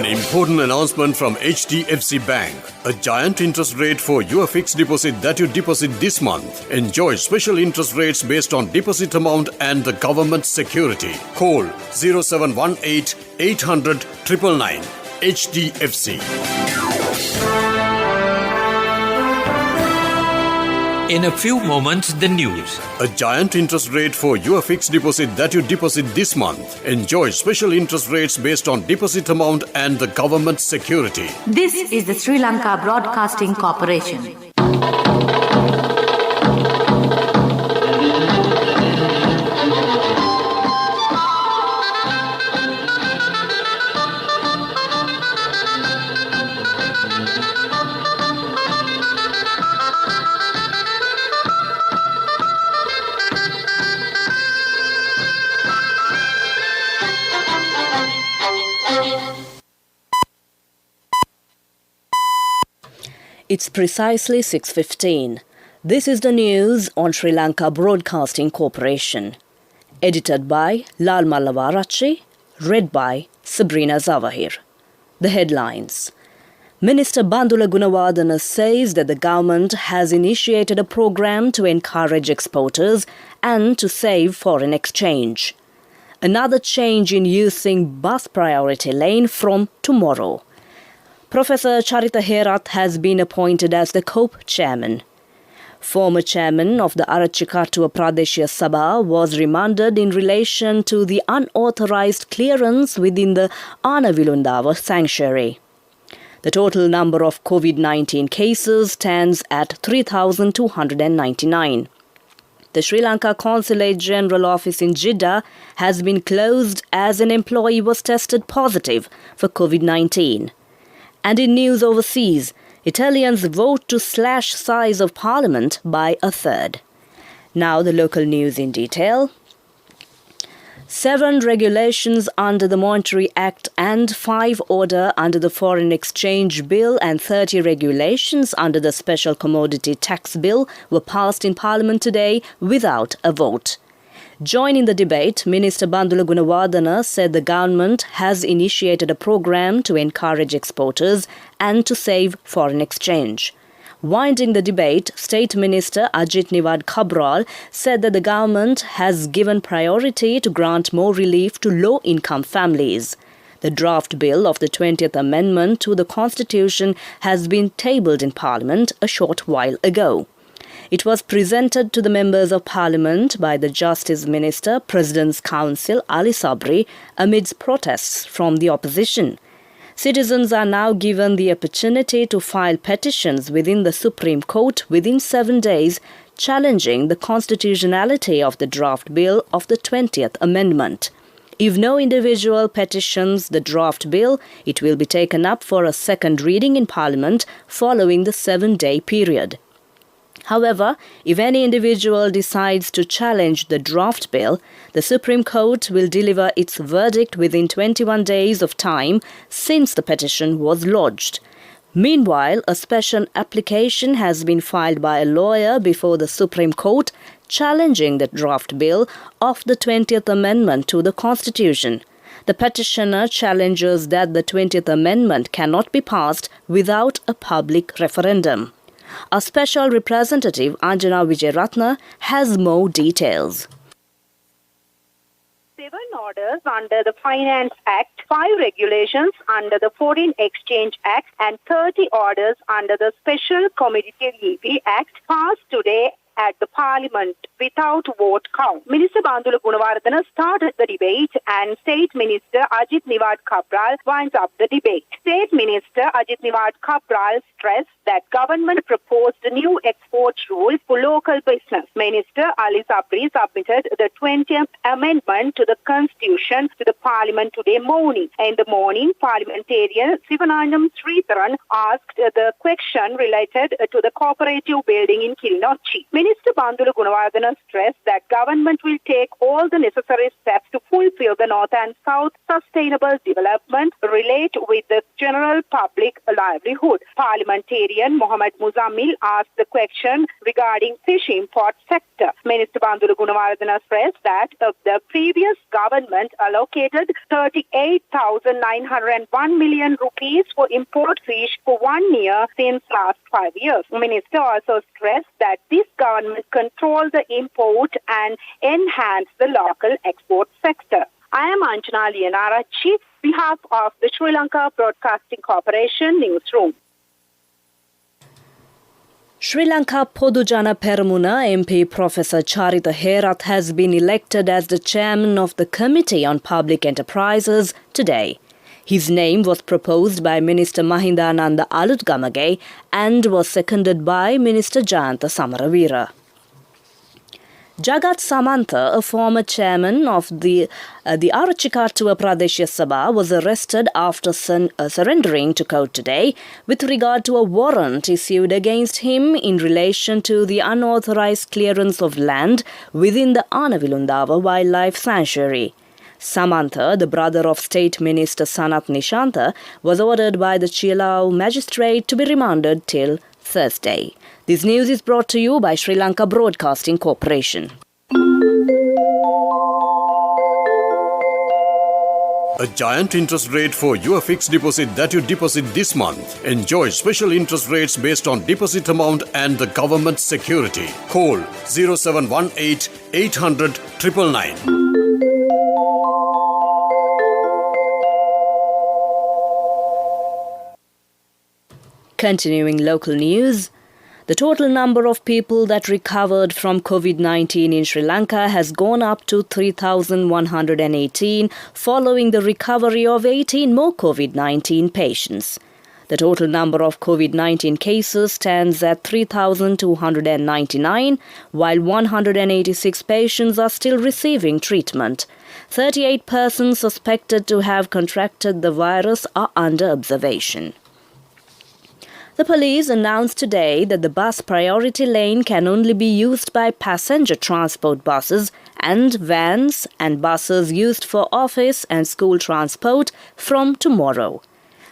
important announcement from HDFC Bank. A giant interest rate for your fixed deposit that you deposit this month. Enjoy special interest rates based on deposit amount and the government security. Call 0718 800 999. HDFC. In a few moments, the news. A giant interest rate for your fixed deposit that you deposit this month. Enjoy special interest rates based on deposit amount and the government security. This is the Sri Lanka Broadcasting Corporation. It's precisely 6:15. This is the news on Sri Lanka Broadcasting Corporation. Edited by Lal Mallavarachi, read by Sabrina Zawahir. The headlines. Minister Bandula Gunawardena says that the government has initiated a program to encourage exporters and to save foreign exchange. Another change in using bus priority lane from tomorrow. Professor Charita Herath has been appointed as the COPE chairman. Former chairman of the Arachikatua Pradeshya Sabha was remanded in relation to the unauthorized clearance within the Anavilundava sanctuary. The total number of COVID-19 cases stands at 3,299. The Sri Lanka Consulate General Office in Jeddah has been closed as an employee was tested positive for COVID-19. And in news overseas, Italians vote to slash size of parliament by a third. Now the local news in detail. 7 regulations under the Monetary Act and 5 order under the Foreign Exchange Bill and 30 regulations under the Special Commodity Tax Bill were passed in Parliament today without a vote. Joining the debate, Minister Bandula Gunawardena said the government has initiated a program to encourage exporters and to save foreign exchange. Winding the debate, State Minister Ajit Niwad Kabral said that the government has given priority to grant more relief to low-income families. The draft bill of the 20th Amendment to the Constitution has been tabled in Parliament a short while ago. It was presented to the members of Parliament by the Justice Minister, President's Counsel Ali Sabri, amidst protests from the opposition. Citizens are now given the opportunity to file petitions within the Supreme Court within 7 days, challenging the constitutionality of the draft bill of the 20th Amendment. If no individual petitions the draft bill, it will be taken up for a second reading in Parliament following the 7-day period. However, if any individual decides to challenge the draft bill, the Supreme Court will deliver its verdict within 21 days of time since the petition was lodged. Meanwhile, a special application has been filed by a lawyer before the Supreme Court challenging the draft bill of the 20th Amendment to the Constitution. The petitioner challenges that the 20th Amendment cannot be passed without a public referendum. Our special representative, Anjana Vijayaratna, has more details. 7 orders under the Finance Act, 5 regulations under the Foreign Exchange Act, and 30 orders under the Special Commodity Act passed today at the Parliament without vote count. Minister Bandula Gunawardena started the debate and State Minister Ajit Niwad Kabral winds up the debate. State Minister Ajit Niwad Kabral stressed that government proposed new export rules for local business. Minister Ali Sabri submitted the 20th Amendment to the Constitution to the Parliament today morning. In the morning, parliamentarian Sivanandam Sridharan asked the question related to the cooperative building in Kilinochchi. Minister Bandula Gunawardena stressed that government will take all the necessary steps to fulfill the North and South sustainable development relate with the general public livelihood. Parliamentarian Mohammad Muzammil asked the question regarding fish import sector. Minister Bandula Gunawardena stressed that the previous government allocated 38,901 million rupees for import fish for 1 year since last 5 years. The minister also stressed that this government controls the import and enhance the local export sector. I am Anjana Lianarachi, behalf of the Sri Lanka Broadcasting Corporation Newsroom. Sri Lanka Podujana Peramuna MP Professor Charita Herath has been elected as the chairman of the Committee on Public Enterprises today. His name was proposed by Minister Mahindananda Alutgamage and was seconded by Minister Jayantha Samaravira. Jagat Samantha, a former chairman of the Arachikattuwa Pradeshya Sabha, was arrested after surrendering to court today with regard to a warrant issued against him in relation to the unauthorized clearance of land within the Anavilundava Wildlife Sanctuary. Samantha, the brother of State Minister Sanat Nishantha, was ordered by the Chilau magistrate to be remanded till Thursday. This news is brought to you by Sri Lanka Broadcasting Corporation. A giant interest rate for your fixed deposit that you deposit this month. Enjoy special interest rates based on deposit amount and the government security. Call 0718 800 999. Continuing local news, the total number of people that recovered from COVID-19 in Sri Lanka has gone up to 3,118 following the recovery of 18 more COVID-19 patients. The total number of COVID-19 cases stands at 3,299, while 186 patients are still receiving treatment. 38 persons suspected to have contracted the virus are under observation. The police announced today that the bus priority lane can only be used by passenger transport buses and vans and buses used for office and school transport from tomorrow.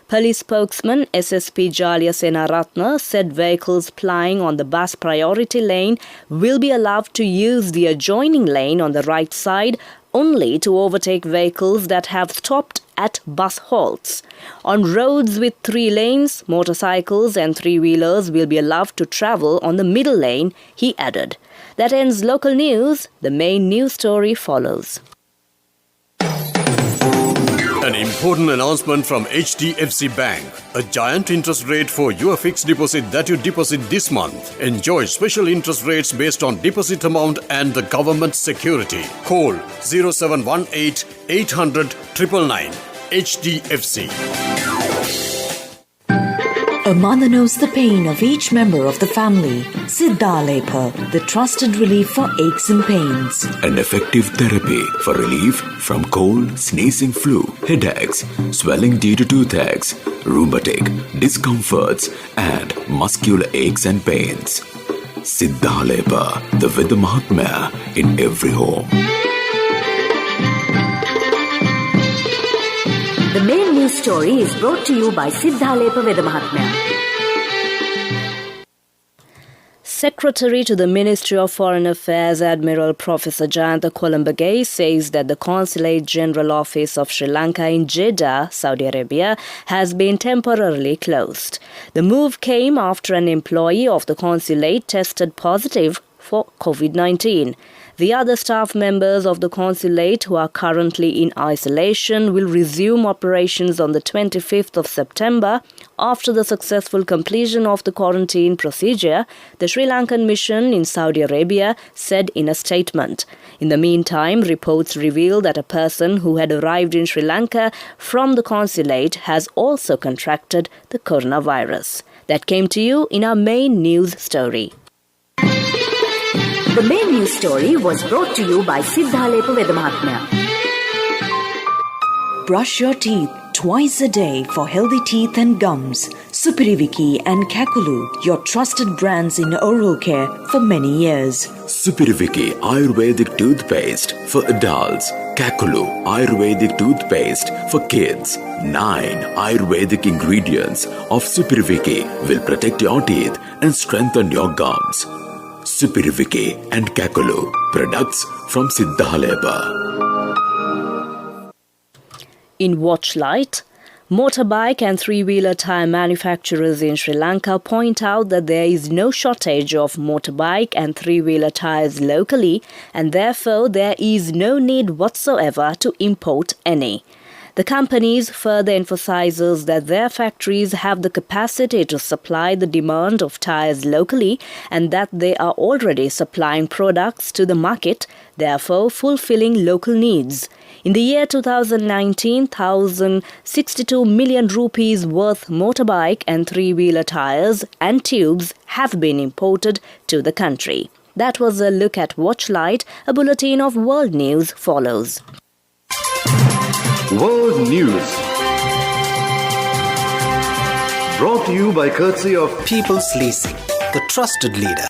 Police spokesman SSP Jalya Senaratne said vehicles plying on the bus priority lane will be allowed to use the adjoining lane on the right side only to overtake vehicles that have stopped at bus halts. On roads with 3 lanes, motorcycles and 3-wheelers will be allowed to travel on the middle lane, he added. That ends local news. The main news story follows. An important announcement from HDFC Bank. A giant interest rate for your fixed deposit that you deposit this month. Enjoy special interest rates based on deposit amount and the government security. Call 0718 800 999. HDFC. A mother knows the pain of each member of the family. Siddhalepa, the trusted relief for aches and pains. An effective therapy for relief from cold, sneezing, flu, headaches, swelling due to toothaches, rheumatic, discomforts, and muscular aches and pains. Siddhalepa, the Veda Mahatmya in every home. The main news story is brought to you by Siddhalepa Veda Mahatmya. Secretary to the Ministry of Foreign Affairs Admiral Professor Jayantha Columbage says that the Consulate General Office of Sri Lanka in Jeddah, Saudi Arabia, has been temporarily closed. The move came after an employee of the consulate tested positive for COVID-19. The other staff members of the consulate who are currently in isolation will resume operations on the 25th of September after the successful completion of the quarantine procedure, the Sri Lankan mission in Saudi Arabia said in a statement. In the meantime, reports reveal that a person who had arrived in Sri Lanka from the consulate has also contracted the coronavirus. That came to you in our main news story. The main news story was brought to you by Siddhalepa Veda Mahatmya. Brush your teeth twice a day for healthy teeth and gums. Supiriviki and Kakulu, your trusted brands in oral care for many years. Supiriviki Ayurvedic toothpaste for adults. Kakulu Ayurvedic toothpaste for kids. 9 Ayurvedic ingredients of Supiriviki will protect your teeth and strengthen your gums. Supiriviki and Kakulu, products from Siddhaleba. In Watchlight, motorbike and three-wheeler tyre manufacturers in Sri Lanka point out that there is no shortage of motorbike and three-wheeler tyres locally, and therefore there is no need whatsoever to import any. The companies further emphasizes that their factories have the capacity to supply the demand of tyres locally and that they are already supplying products to the market, therefore fulfilling local needs. In the year 2019, 1,062 million rupees worth motorbike and three-wheeler tyres and tubes have been imported to the country. That was a look at Watchlight. A bulletin of world news follows. World News, brought to you by courtesy of People's Leasing, the trusted leader.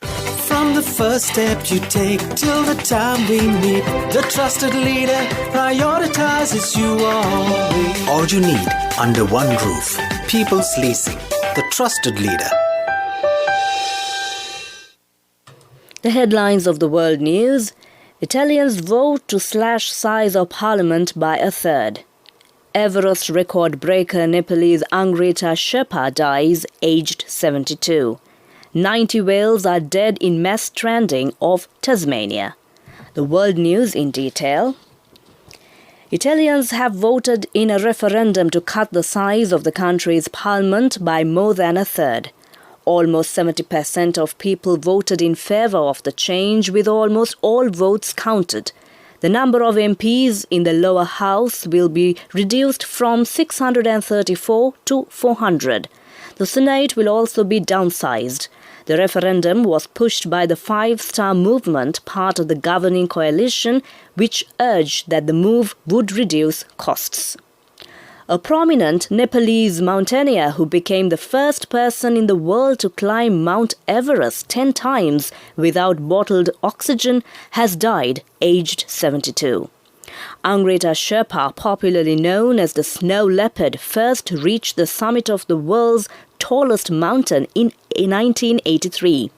From the first step you take till the time we meet, the trusted leader prioritizes you always. All you need under one roof. People's Leasing, the trusted leader. The headlines of the world news. Italians vote to slash size of parliament by a third. Everest record breaker Nepalese Angrita Sherpa dies aged 72. 90 whales are dead in mass stranding off Tasmania. The world news in detail. Italians have voted in a referendum to cut the size of the country's parliament by more than a third. Almost 70% of people voted in favour of the change, with almost all votes counted. The number of MPs in the lower house will be reduced from 634 to 400. The Senate will also be downsized. The referendum was pushed by the Five Star Movement, part of the governing coalition, which urged that the move would reduce costs. A prominent Nepalese mountaineer who became the first person in the world to climb Mount Everest 10 times without bottled oxygen has died, aged 72. Angrita Sherpa, popularly known as the Snow Leopard, first reached the summit of the world's tallest mountain in 1983.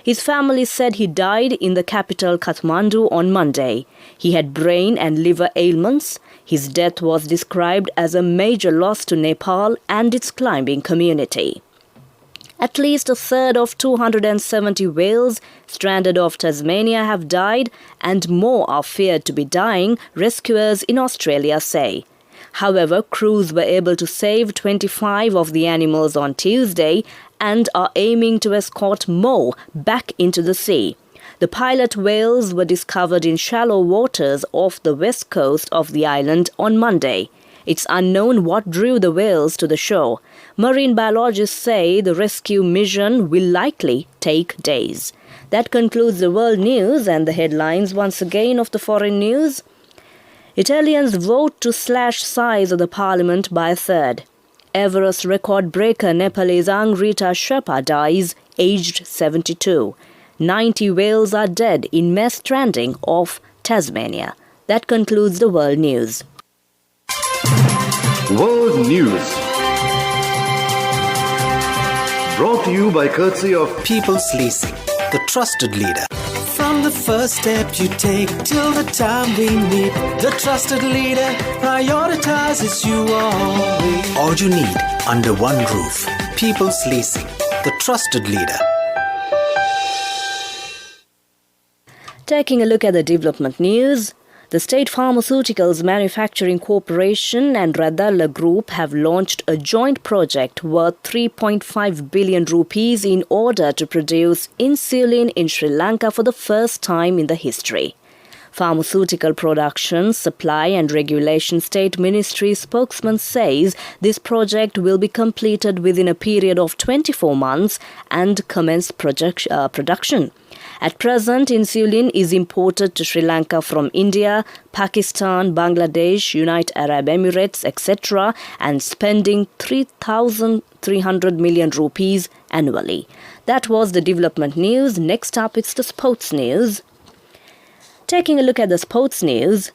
His family said he died in the capital Kathmandu on Monday. He had brain and liver ailments. His death was described as a major loss to Nepal and its climbing community. At least a third of 270 whales stranded off Tasmania have died, and more are feared to be dying, rescuers in Australia say. However, crews were able to save 25 of the animals on Tuesday and are aiming to escort more back into the sea. The pilot whales were discovered in shallow waters off the west coast of the island on Monday. It's unknown what drew the whales to the shore. Marine biologists say the rescue mission will likely take days. That concludes the world news, and the headlines once again of the foreign news. Italians vote to slash size of the parliament by a third. Everest record breaker Nepalese Angrita Sherpa dies, aged 72. 90 whales are dead in mass stranding off Tasmania. That concludes the world news. World News, brought to you by courtesy of People's Leasing, the trusted leader. From the first step you take till the time we meet, the trusted leader prioritizes you always. All you need under one roof. People's Leasing, the trusted leader. Taking a look at the development news. The State Pharmaceuticals Manufacturing Corporation and Radalla Group have launched a joint project worth 3.5 billion rupees in order to produce insulin in Sri Lanka for the first time in the history. Pharmaceutical Production, Supply and Regulation State Ministry spokesman says this project will be completed within a period of 24 months and commence production. At present, insulin is imported to Sri Lanka from India, Pakistan, Bangladesh, United Arab Emirates, etc., and spending 3,300 million rupees annually. That was the development news. Next up, it's the sports news. Taking a look at the sports news,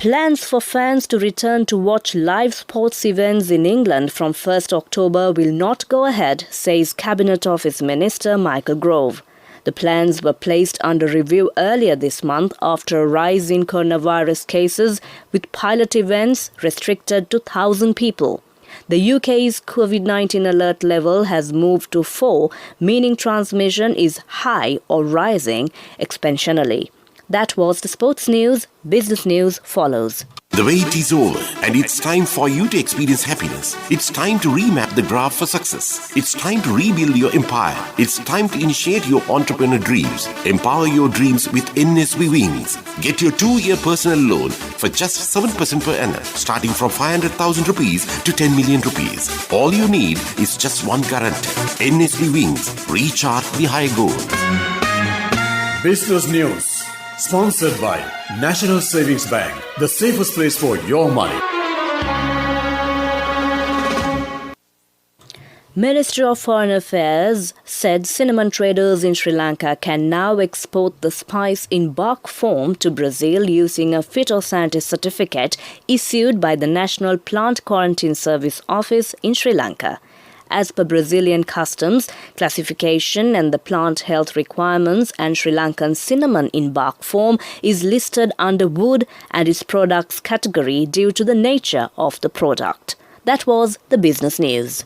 Plans for fans to return to watch live sports events in England from 1st October will not go ahead, says Cabinet Office Minister Michael Gove. The plans were placed under review earlier this month after a rise in coronavirus cases, with pilot events restricted to 1,000 people. The UK's COVID-19 alert level has moved to 4, meaning transmission is high or rising exponentially. That was the sports news. Business news follows. The wait is over and it's time for you to experience happiness. It's time to remap the graph for success. It's time to rebuild your empire. It's time to initiate your entrepreneur dreams. Empower your dreams with NSB Wings. Get your 2-year personal loan for just 7% per annum, starting from 500,000 rupees to 10 million rupees. All you need is just one guarantee. NSB Wings. Reach out the high goal. Business news. Sponsored by National Savings Bank, the safest place for your money. Ministry of Foreign Affairs said cinnamon traders in Sri Lanka can now export the spice in bark form to Brazil using a phytosanitary certificate issued by the National Plant Quarantine Service Office in Sri Lanka. As per Brazilian customs, classification and the plant health requirements, and Sri Lankan cinnamon in bark form is listed under wood and its products category due to the nature of the product. That was the business news.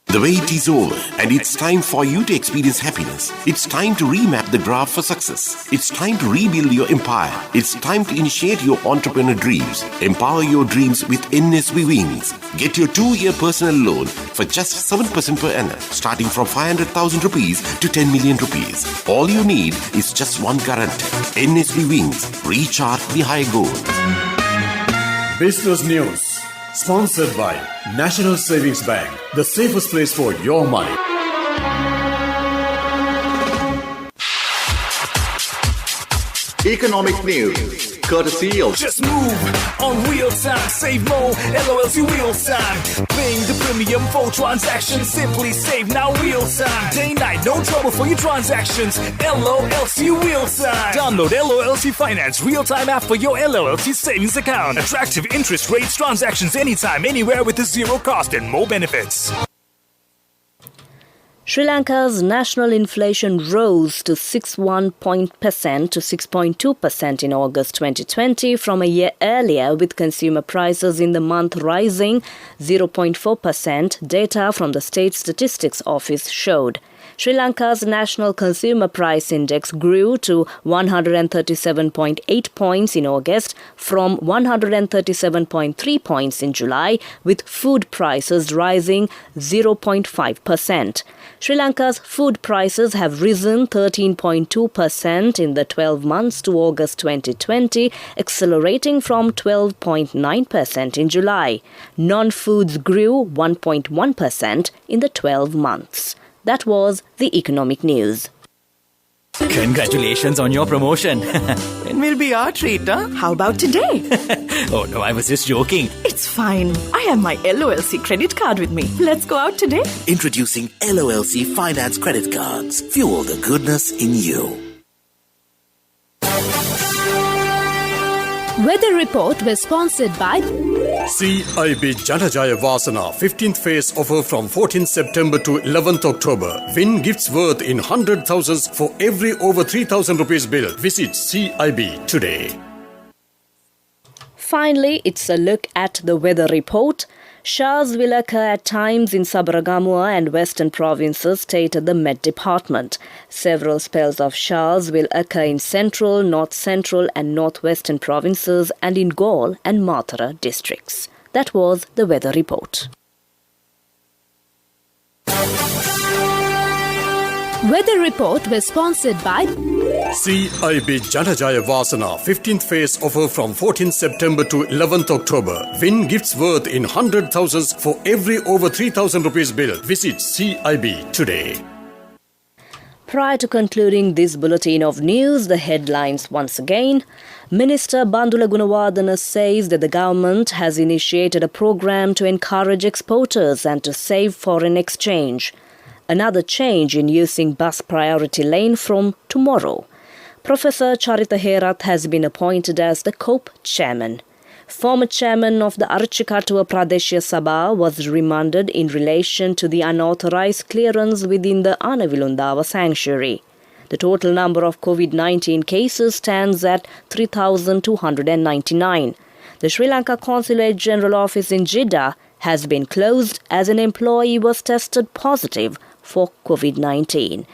The wait is over and it's time for you to experience happiness. It's time to remap the graph for success. It's time to rebuild your empire. It's time to initiate your entrepreneur dreams. Empower your dreams with NSB Wings. Get your 2-year personal loan for just 7% per annum, starting from 500,000 rupees to 10 million rupees. All you need is just one guarantee. NSB Wings. Reach out the high goal. Business news. Sponsored by National Savings Bank, the safest place for your money. Economic news, courtesy of Just move on real time, save more, LOLC real time. Paying the premium for transactions, simply save now real time. Day night, no trouble for your transactions, LOLC real time. Download LOLC Finance real time app for your LOLC savings account. Attractive interest rates, transactions anytime, anywhere with a zero cost and more benefits. Sri Lanka's national inflation rose to 6.2% in August 2020 from a year earlier, with consumer prices in the month rising 0.4%, data from the State Statistics Office showed. Sri Lanka's National Consumer Price Index grew to 137.8 points in August from 137.3 points in July, with food prices rising 0.5%. Sri Lanka's food prices have risen 13.2% in the 12 months to August 2020, accelerating from 12.9% in July. Non-foods grew 1.1% in the 12 months. That was the economic news. Congratulations on your promotion. It will be our treat, huh? How about today? Oh no, I was just joking. It's fine. I have my LOLC credit card with me. Let's go out today. Introducing LOLC Finance Credit Cards. Fuel the goodness in you. Weather report was sponsored by CIB Janajaya Vasana 15th phase offer from 14th September to 11th October. Win gifts worth in 100,000s for every over 3,000 rupees bill. Visit CIB today. Finally, it's a look at the weather report. Showers will occur at times in Sabaragamuwa and western provinces, stated the Met Department. Several spells of showers will occur in central, north central and northwestern provinces and in Galle and Mathura districts. That was the weather report. Weather report was sponsored by CIB Janajaya Vasana 15th phase offer from 14th September to 11th October. Win gifts worth in 100,000s for every over 3,000 rupees bill. Visit CIB today. Prior to concluding this bulletin of news, the headlines once again. Minister Bandula Gunawardena says that the government has initiated a program to encourage exporters and to save foreign exchange. Another change in using bus priority lane from tomorrow. Professor Charita Herath has been appointed as the COPE chairman. Former chairman of the Archikattuwa Pradeshya Sabha was remanded in relation to the unauthorized clearance within the Anavilundava sanctuary. The total number of COVID-19 cases stands at 3,299. The Sri Lanka Consulate General Office in Jeddah has been closed as an employee was tested positive for COVID-19.